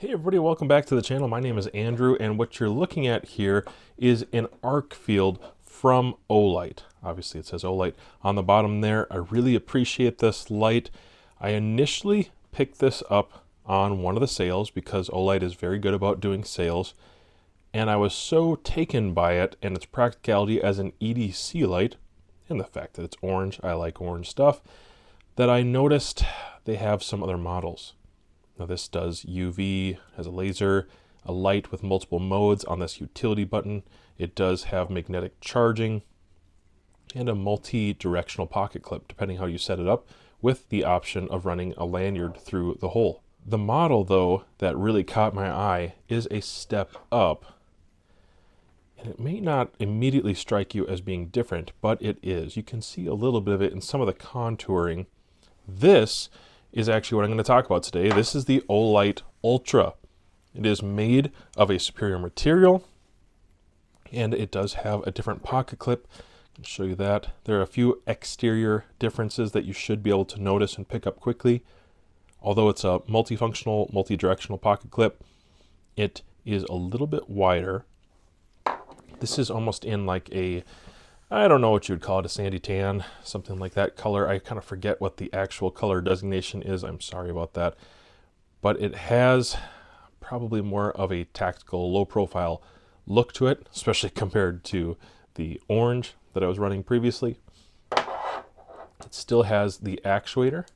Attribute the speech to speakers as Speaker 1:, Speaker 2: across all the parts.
Speaker 1: Hey everybody, welcome back to the channel. My name is Andrew, and what you're looking at here is an Arkfield from Olight. Obviously it says Olight on the bottom there. I really appreciate this light. I initially picked this up on one of the sales because Olight is very good about doing sales, and I was so taken by it and its practicality as an EDC light, and the fact that it's orange, I like orange stuff, that I noticed they have some other models. Now this does UV, has a laser, a light with multiple modes on this utility button. It does have magnetic charging and a multi-directional pocket clip, depending how you set it up, with the option of running a lanyard through the hole. The model, though, that really caught my eye is a step up. And it may not immediately strike you as being different, but it is. You can see a little bit of it in some of the contouring. This is actually what I'm going to talk about today. This is the Olight Ultra. It is made of a superior material, and it does have a different pocket clip. I can show you that. There are a few exterior differences that you should be able to notice and pick up quickly. Although it's a multifunctional, multi-directional pocket clip, it is a little bit wider. This is almost in like a, I don't know what you would call it, a sandy tan, something like that color. I kind of forget what the actual color designation is. I'm sorry about that. But it has probably more of a tactical, low profile look to it, especially compared to the orange that I was running previously. It still has the actuator.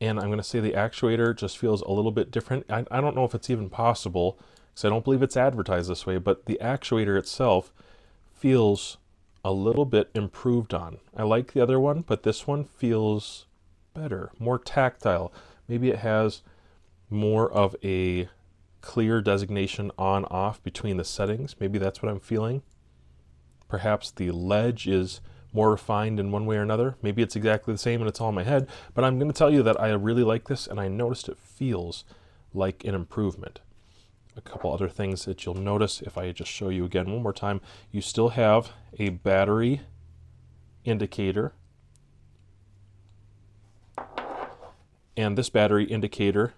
Speaker 1: And I'm going to say the actuator just feels a little bit different. I don't know if it's even possible, because I don't believe it's advertised this way, but the actuator itself feels a little bit improved on. I like the other one, but this one feels better, more tactile. Maybe it has more of a clear designation on off between the settings. Maybe that's what I'm feeling. Perhaps the ledge is more refined in one way or another. Maybe it's exactly the same and it's all in my head, but I'm going to tell you that I really like this, and I noticed it feels like an improvement. A couple other things that you'll notice if I just show you again one more time. You still have a battery indicator, and this battery indicator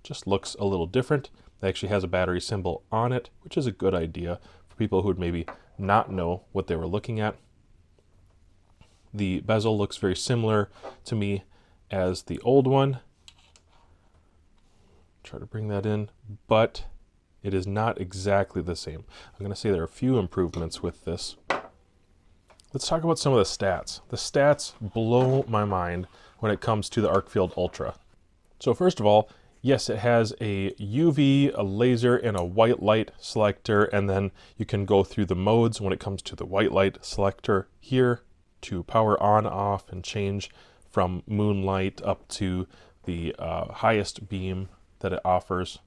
Speaker 1: just looks a little different. It actually has a battery symbol on it, which is a good idea for people who would maybe not know what they were looking at. The bezel looks very similar to me as the old one. Try to bring that in, but it is not exactly the same. I'm going to say there are a few improvements with this. Let's talk about some of the stats. The stats blow my mind when it comes to the Arkfield Ultra. So first of all, yes, it has a UV, a laser, and a white light selector, and then you can go through the modes when it comes to the white light selector here to power on, off, and change from moonlight up to the highest beam that it offers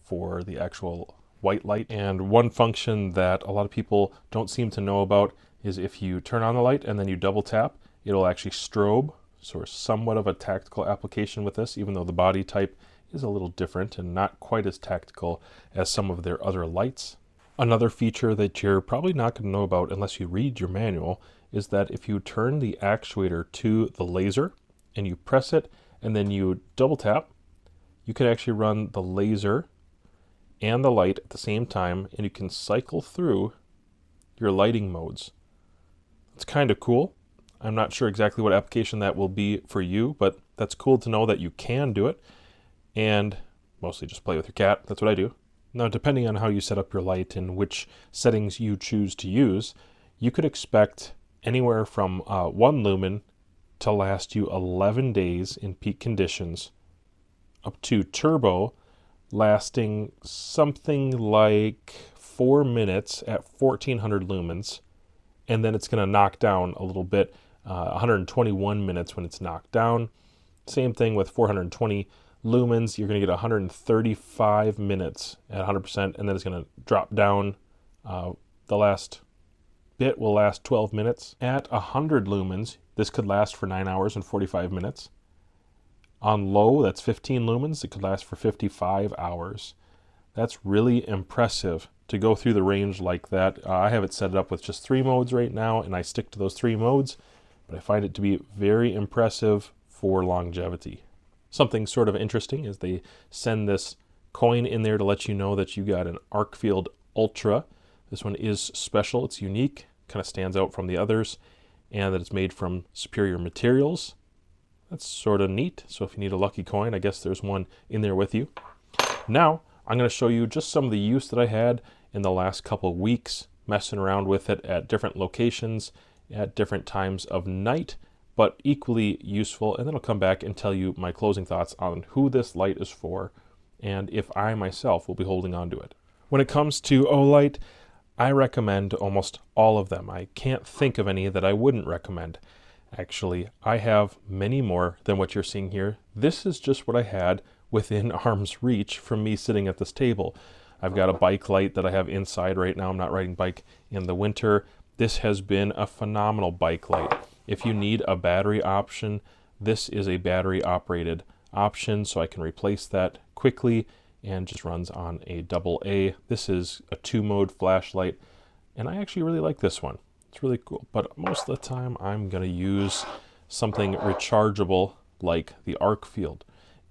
Speaker 1: for the actual white light. And one function that a lot of people don't seem to know about is if you turn on the light and then you double tap, it'll actually strobe. So somewhat of a tactical application with this, even though the body type is a little different and not quite as tactical as some of their other lights. Another feature that you're probably not going to know about unless you read your manual is that if you turn the actuator to the laser and you press it and then you double tap, you can actually run the laser and the light at the same time, and you can cycle through your lighting modes. It's kind of cool. I'm not sure exactly what application that will be for you, but that's cool to know that you can do it, and mostly just play with your cat. That's what I do. Now, depending on how you set up your light and which settings you choose to use, you could expect anywhere from 1 lumen to last you 11 days in peak conditions, up to turbo lasting something like 4 minutes at 1400 lumens, and then it's going to knock down a little bit, 121 minutes when it's knocked down. Same thing with 420 lumens, you're going to get 135 minutes at 100%, and then it's going to drop down. The last bit will last 12 minutes. At 100 lumens, this could last for 9 hours and 45 minutes. On low, that's 15 lumens, it could last for 55 hours. That's really impressive to go through the range like that. I have it set up with just 3 modes right now, and I stick to those 3 modes, but I find it to be very impressive for longevity. Something sort of interesting is they send this coin in there to let you know that you got an Arkfield Ultra. This one is special, it's unique, kind of stands out from the others, and that it's made from superior materials. That's sort of neat. So if you need a lucky coin, I guess there's one in there with you. Now, I'm going to show you just some of the use that I had in the last couple of weeks, messing around with it at different locations, at different times of night, but equally useful. And then I'll come back and tell you my closing thoughts on who this light is for and if I myself will be holding on to it. When it comes to Olight, I recommend almost all of them. I can't think of any that I wouldn't recommend. Actually, I have many more than what you're seeing here. This is just what I had within arm's reach from me sitting at this table. I've got a bike light that I have inside right now. I'm not riding bike in the winter. This has been a phenomenal bike light. If you need a battery option, this is a battery operated option, so I can replace that quickly and just runs on a AA. This is a 2-mode flashlight, and I actually really like this one. It's really cool, but most of the time I'm gonna use something rechargeable like the Arkfield.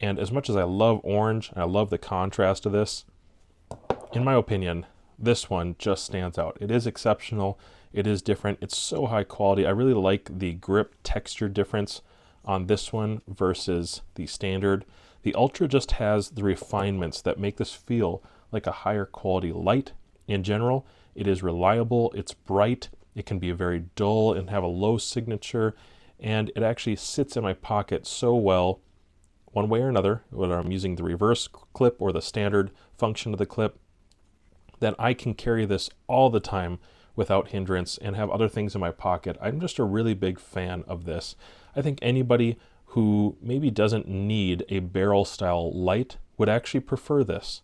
Speaker 1: And as much as I love orange, and I love the contrast of this, in my opinion, this one just stands out. It is exceptional. It is different. It's so high quality. I really like the grip texture difference on this one versus the standard. The Ultra just has the refinements that make this feel like a higher quality light. In general, it is reliable, it's bright, it can be very dull and have a low signature, and it actually sits in my pocket so well one way or another, whether I'm using the reverse clip or the standard function of the clip, that I can carry this all the time without hindrance and have other things in my pocket. I'm just a really big fan of this. I think anybody who maybe doesn't need a barrel style light would actually prefer this.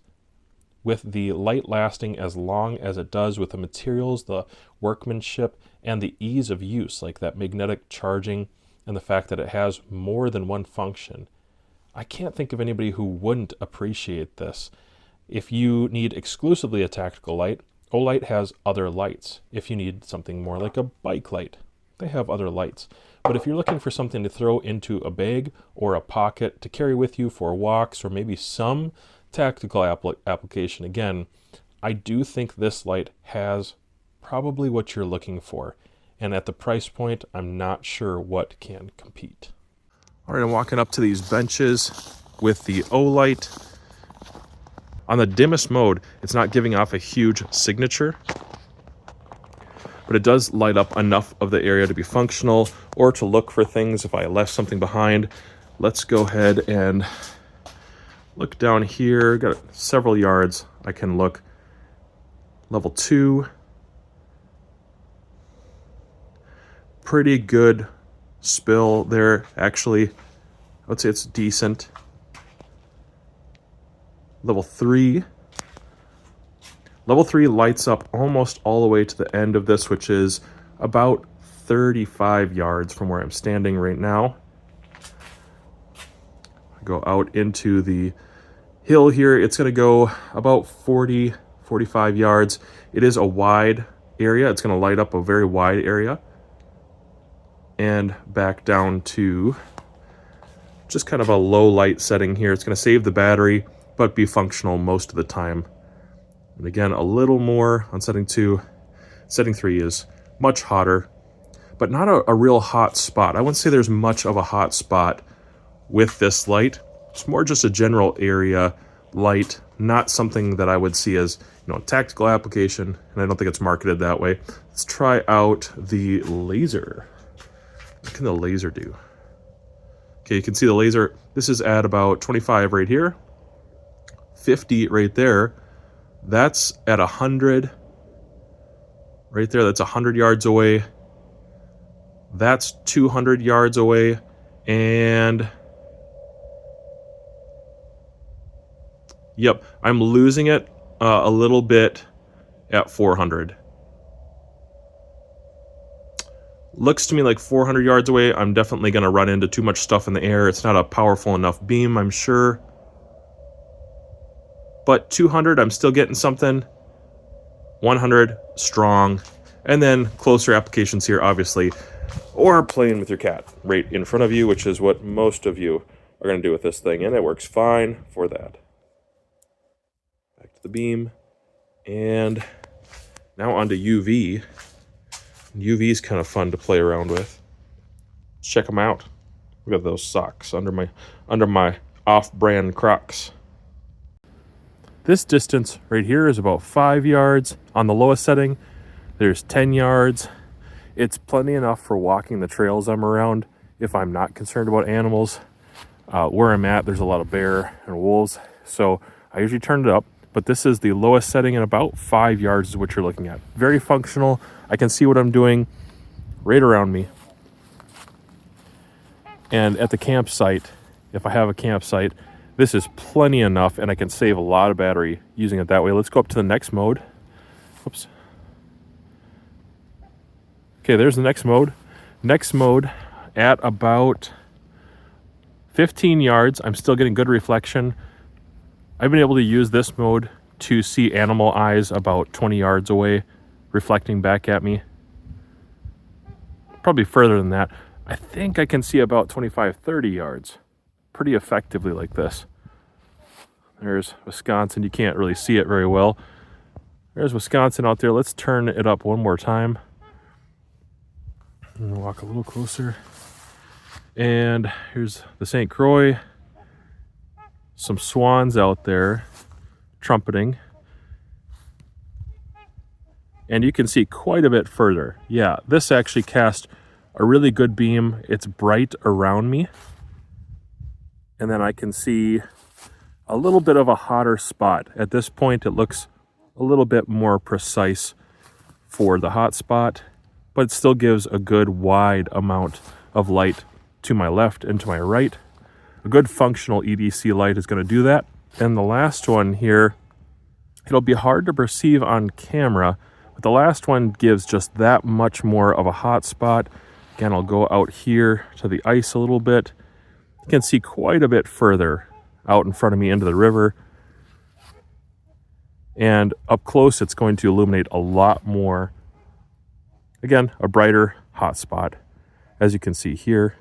Speaker 1: With the light lasting as long as it does, with the materials, the workmanship, and the ease of use, like that magnetic charging and the fact that it has more than one function, I can't think of anybody who wouldn't appreciate this. If you need exclusively a tactical light, Olight has other lights. If you need something more like a bike light, they have other lights. But if you're looking for something to throw into a bag or a pocket to carry with you for walks or maybe some tactical application, again, I do think this light has probably what you're looking for. And at the price point, I'm not sure what can compete. All right, I'm walking up to these benches with the Olight. On the dimmest mode, it's not giving off a huge signature, but it does light up enough of the area to be functional or to look for things if I left something behind. Let's go ahead and look down here. Got several yards I can look. Level 2. Pretty good spill there, actually. I would say it's decent. Level 3. Level 3 lights up almost all the way to the end of this, which is about 35 yards from where I'm standing right now. I go out into the hill here. It's going to go about 40, 45 yards. It is a wide area. It's going to light up a very wide area. And back down to just kind of a low light setting here. It's going to save the battery, but be functional most of the time. And again, a little more on setting 2. Setting 3 is much hotter, but not a real hot spot. I wouldn't say there's much of a hot spot with this light. It's more just a general area light, not something that I would see as, a tactical application, and I don't think it's marketed that way. Let's try out the laser. What can the laser do? Okay, you can see the laser. This is at about 25 right here. 50 right there. That's at 100 right there. That's 100 yards away. That's 200 yards away. And yep, I'm losing it a little bit at 400. Looks to me like 400 yards away, I'm definitely going to run into too much stuff in the air. It's not a powerful enough beam, I'm sure. But 200, I'm still getting something. 100, strong. And then closer applications here, obviously. Or playing with your cat right in front of you, which is what most of you are going to do with this thing, and it works fine for that. Back to the beam, and now onto UV. UV is kind of fun to play around with. Let's check them out. Look at those socks under my off-brand Crocs. This distance right here is about 5 yards. On the lowest setting, there's 10 yards. It's plenty enough for walking the trails I'm around if I'm not concerned about animals. Where I'm at, there's a lot of bear and wolves, so I usually turn it up. But this is the lowest setting, and about 5 yards is what you're looking at. Very functional. I can see what I'm doing right around me. And at the campsite, if I have a campsite, this is plenty enough, and I can save a lot of battery using it that way. Let's go up to the next mode. Oops. Okay, there's the next mode. Next mode at about 15 yards. I'm still getting good reflection. I've been able to use this mode to see animal eyes about 20 yards away, reflecting back at me. Probably further than that. I think I can see about 25, 30 yards pretty effectively like this. There's Wisconsin. You can't really see it very well. There's Wisconsin out there. Let's turn it up one more time. I'm gonna walk a little closer. And here's the St. Croix. Some swans out there trumpeting. And you can see quite a bit further. Yeah, this actually cast a really good beam. It's bright around me. And then I can see a little bit of a hotter spot. At this point, it looks a little bit more precise for the hot spot, but it still gives a good wide amount of light to my left and to my right. A good functional EDC light is going to do that. And the last one here, it'll be hard to perceive on camera, but the last one gives just that much more of a hot spot. Again, I'll go out here to the ice a little bit. You can see quite a bit further out in front of me into the river. And up close, it's going to illuminate a lot more. Again, a brighter hot spot, as you can see here.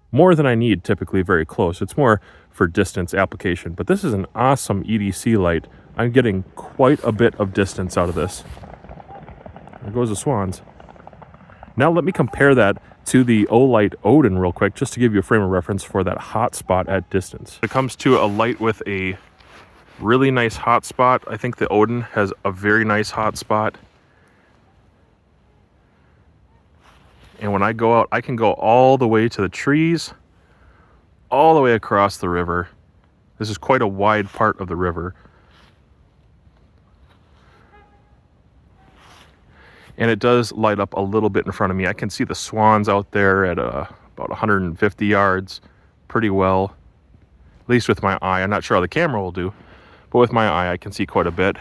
Speaker 1: More than I need typically very close. It's more for distance application, but this is an awesome EDC light. I'm getting quite a bit of distance out of this. There goes the swans. Now let me compare that to the Olight Odin real quick, just to give you a frame of reference for that hot spot at distance. When it comes to a light with a really nice hot spot, I think the Odin has a very nice hot spot. And when I go out, I can go all the way to the trees, all the way across the river. This is quite a wide part of the river. And it does light up a little bit in front of me. I can see the swans out there at about 150 yards pretty well, at least with my eye. I'm not sure how the camera will do, but with my eye, I can see quite a bit.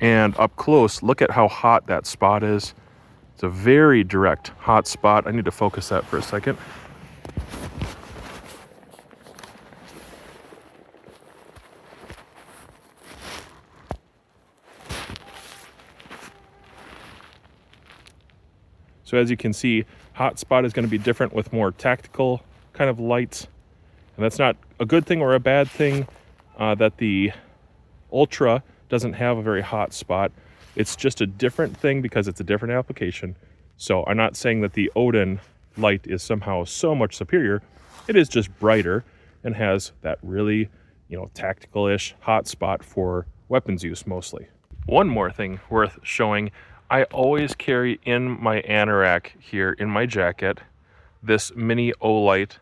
Speaker 1: And up close, look at how hot that spot is. It's a very direct hot spot. I need to focus that for a second. So as you can see, hot spot is going to be different with more tactical kind of lights. And that's not a good thing or a bad thing that the Ultra doesn't have a very hot spot. It's just a different thing because it's a different application. So I'm not saying that the Odin light is somehow so much superior. It is just brighter and has that really, tactical-ish hot spot for weapons use mostly. One more thing worth showing, I always carry in my anorak here in my jacket this mini Olight.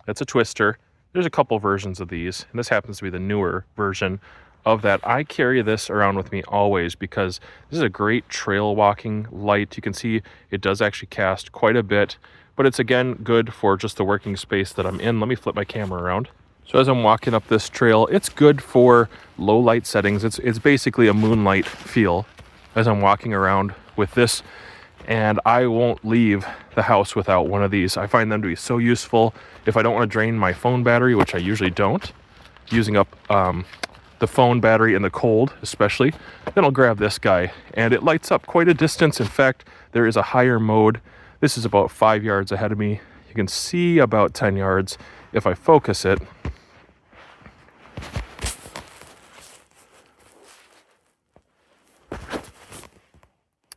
Speaker 1: That's a twister. There's a couple versions of these, and this happens to be the newer version of that. I carry this around with me always because this is a great trail walking light. You can see it does actually cast quite a bit, but it's again good for just the working space that I'm in. Let me flip my camera around. So as I'm walking up this trail, it's good for low light settings. It's basically a moonlight feel as I'm walking around with this, and I won't leave the house without one of these. I find them to be so useful if I don't want to drain my phone battery, which I usually don't, using up the phone battery in the cold especially. Then I'll grab this guy, and it lights up quite a distance. In fact, there is a higher mode This is about 5 yards ahead of me. You can see about 10 yards if I focus it.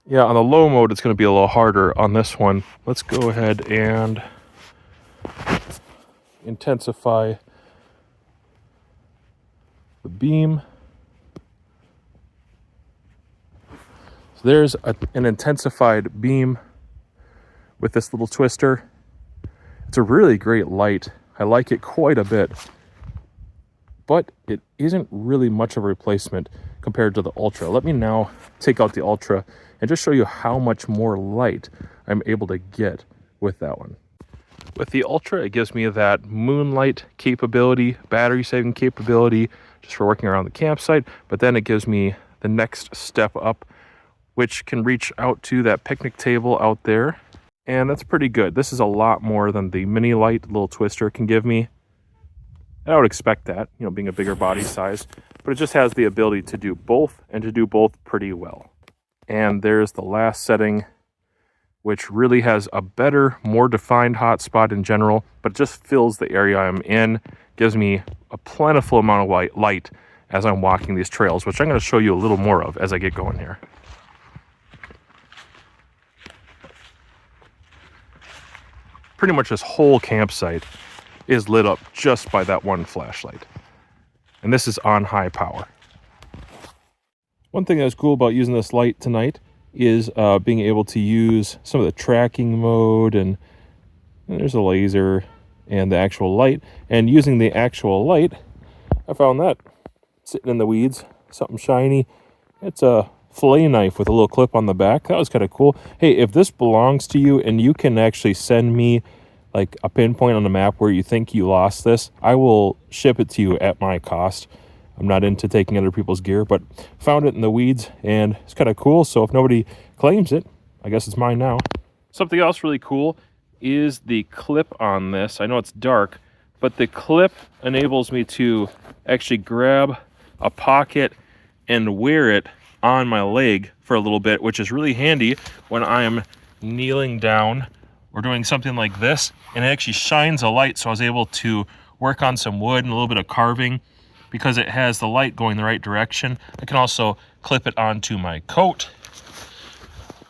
Speaker 1: Yeah, on the low mode, it's going to be a little harder on this one. Let's go ahead and intensify the beam. So there's an intensified beam with this little twister. It's a really great light. I like it quite a bit, but it isn't really much of a replacement compared to the Ultra. Let me now take out the Ultra and just show you how much more light I'm able to get with that one. With the Ultra, it gives me that moonlight capability, battery saving capability, just for working around the campsite, but then it gives me the next step up, which can reach out to that picnic table out there, and that's pretty good. This is a lot more than the mini light little twister can give me. And I would expect that, you know, being a bigger body size, but it just has the ability to do both, and to do both pretty well. And there's the last setting, which really has a better, more defined hotspot in general, but just fills the area I'm in, gives me a plentiful amount of white light as I'm walking these trails, which I'm going to show you a little more of as I get going here. Pretty much this whole campsite is lit up just by that one flashlight. And this is on high power. One thing that's cool about using this light tonight is being able to use some of the tracking mode, and there's a laser and the actual light. And using the actual light, I found that sitting in the weeds, something shiny. It's a fillet knife with a little clip on the back. That was kind of cool. Hey, if this belongs to you and you can actually send me like a pinpoint on the map where you think you lost this, I will ship it to you at my cost. I'm not into taking other people's gear, but found it in the weeds and it's kind of cool. So if nobody claims it, I guess it's mine now. Something else really cool is the clip on this. I know it's dark, but the clip enables me to actually grab a pocket and wear it on my leg for a little bit, which is really handy when I'm kneeling down or doing something like this, and it actually shines a light. So I was able to work on some wood and a little bit of carving because it has the light going the right direction. I can also clip it onto my coat,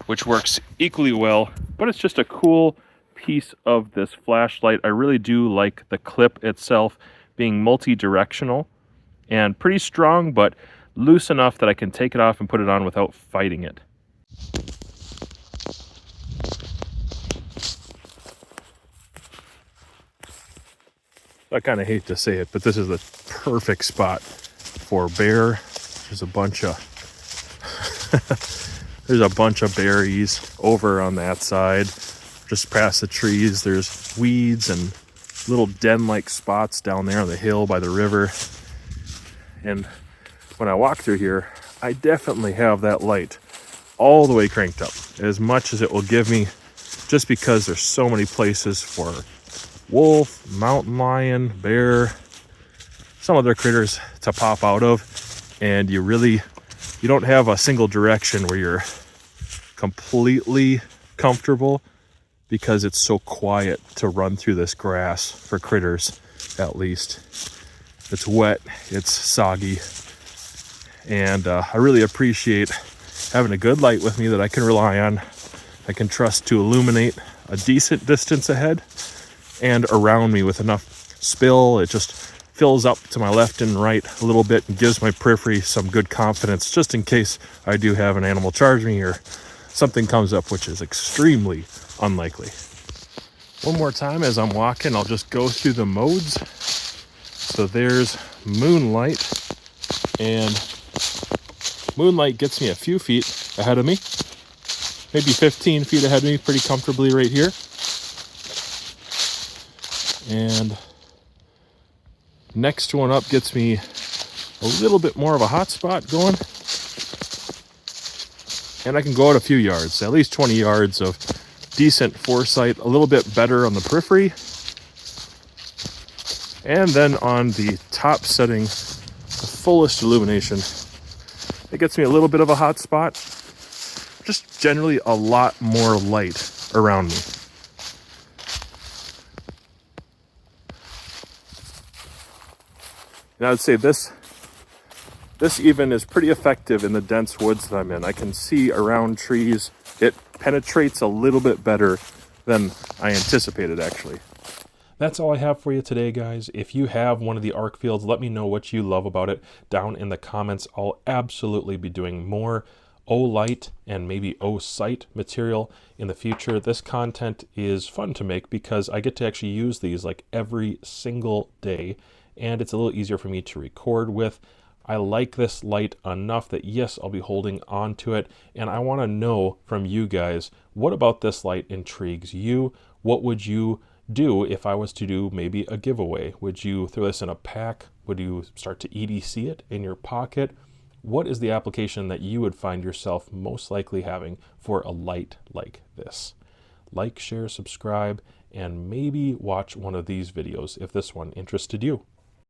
Speaker 1: which works equally well, but it's just a cool piece of this flashlight. I really do like the clip itself being multi-directional and pretty strong, but loose enough that I can take it off and put it on without fighting it. I kind of hate to say it, but this is the perfect spot for bear. There's a bunch of there's a bunch of berries over on that side. Just past the trees, there's weeds and little den-like spots down there on the hill by the river. And when I walk through here, I definitely have that light all the way cranked up, as much as it will give me, just because there's so many places for wolf, mountain lion, bear, some other critters to pop out of, and you don't have a single direction where you're completely comfortable, because it's so quiet to run through this grass for critters. At least it's wet, it's soggy, and I really appreciate having a good light with me that I can rely on. I can trust to illuminate a decent distance ahead and around me with enough spill. It just fills up to my left and right a little bit and gives my periphery some good confidence, just in case I do have an animal charge me or something comes up, which is extremely unlikely. One more time as I'm walking, I'll just go through the modes. So there's moonlight, and moonlight gets me a few feet ahead of me, maybe 15 feet ahead of me, pretty comfortably right here. And next one up gets me a little bit more of a hot spot going. And I can go out a few yards, at least 20 yards of decent foresight, a little bit better on the periphery. And then on the top setting, the fullest illumination, it gets me a little bit of a hot spot. Just generally a lot more light around me. And I would say this even is pretty effective in the dense woods that I'm in. I can see around trees. It penetrates a little bit better than I anticipated, actually. That's all I have for you today, guys. If you have one of the Arkfields, let me know what you love about it down in the comments. I'll absolutely be doing more Olight and maybe O-Site material in the future. This content is fun to make because I get to actually use these like every single day, and it's a little easier for me to record with. I like this light enough that yes, I'll be holding on to it, and I want to know from you guys, what about this light intrigues you? What would you do if I was to do maybe a giveaway? Would you throw this in a pack? Would you start to EDC it in your pocket? What is the application that you would find yourself most likely having for a light like this? Like, share, subscribe, and maybe watch one of these videos if this one interested you.